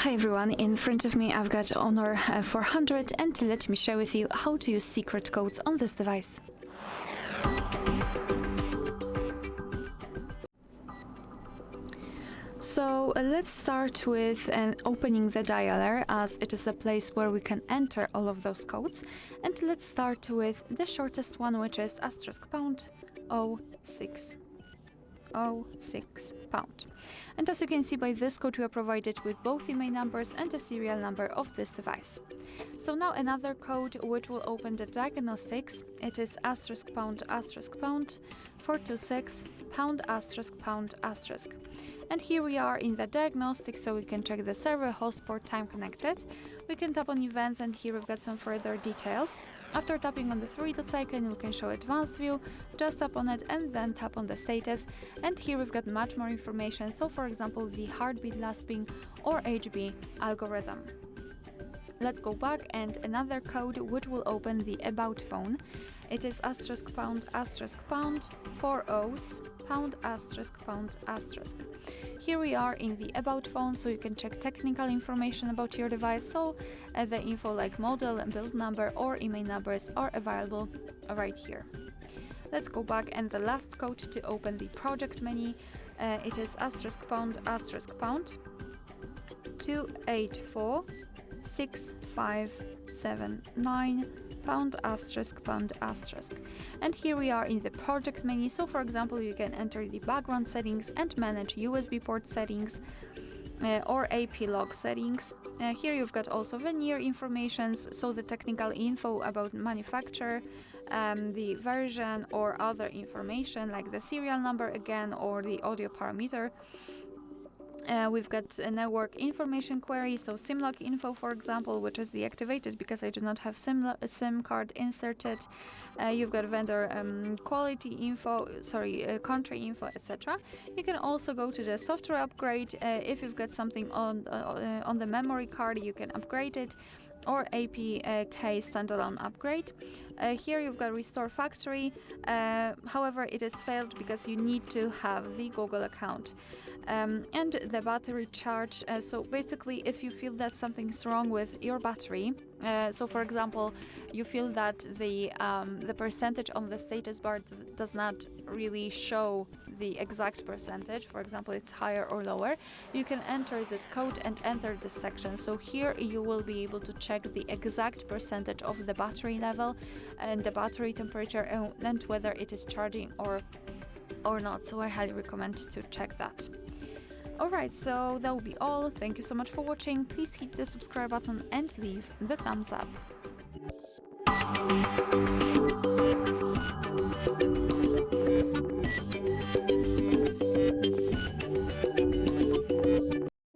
Hi everyone, in front of me I've got Honor 400 and let me share with you how to use secret codes on this device. So let's start with opening the dialer, as it is the place where we can enter all of those codes, and let's start with the shortest one, which is *##06#. And as you can see, by this code we are provided with both the main numbers and the serial number of this device. So now another code which will open the diagnostics. It is *##, 426 ###. And here we are in the diagnostic, so we can check the server, host, port, time connected. We can tap on events, and here we've got some further details. After tapping on the three dots icon, we can show advanced view. Just tap on it and then tap on the status, and here we've got much more information. So for example, the heartbeat, last ping, or HB algorithm. Let's go back, and another code which will open the about phone. It is *##, 4 O's, ###. Here we are in the about phone, so you can check technical information about your device. So the info like model, build number, or email numbers are available right here. Let's go back, and the last code to open the project menu. It is *##, 284 6579 #*#. And here we are in the project menu. So for example, you can enter the background settings and manage USB port settings or AP log settings. Here you've got also veneer informations, so the technical info about manufacturer, the version, or other information like the serial number again, or the audio parameter. We've got a network information query, so SIM-lock info, for example, which is deactivated because I do not have SIM card inserted. You've got vendor quality info, country info, etc. You can also go to the software upgrade. If you've got something on the memory card, you can upgrade it, or APK standalone upgrade. Here you've got restore factory. However, it is failed because you need to have the Google account. And the battery charge. So basically, if you feel that something's wrong with your battery, so for example, you feel that the percentage on the status bar does not really show the exact percentage, for example, it's higher or lower, you can enter this code and enter this section. So here you will be able to check the exact percentage of the battery level and the battery temperature, and whether it is charging or not. So I highly recommend to check that. Alright, so that will be all. Thank you so much for watching. Please hit the subscribe button and leave the thumbs up.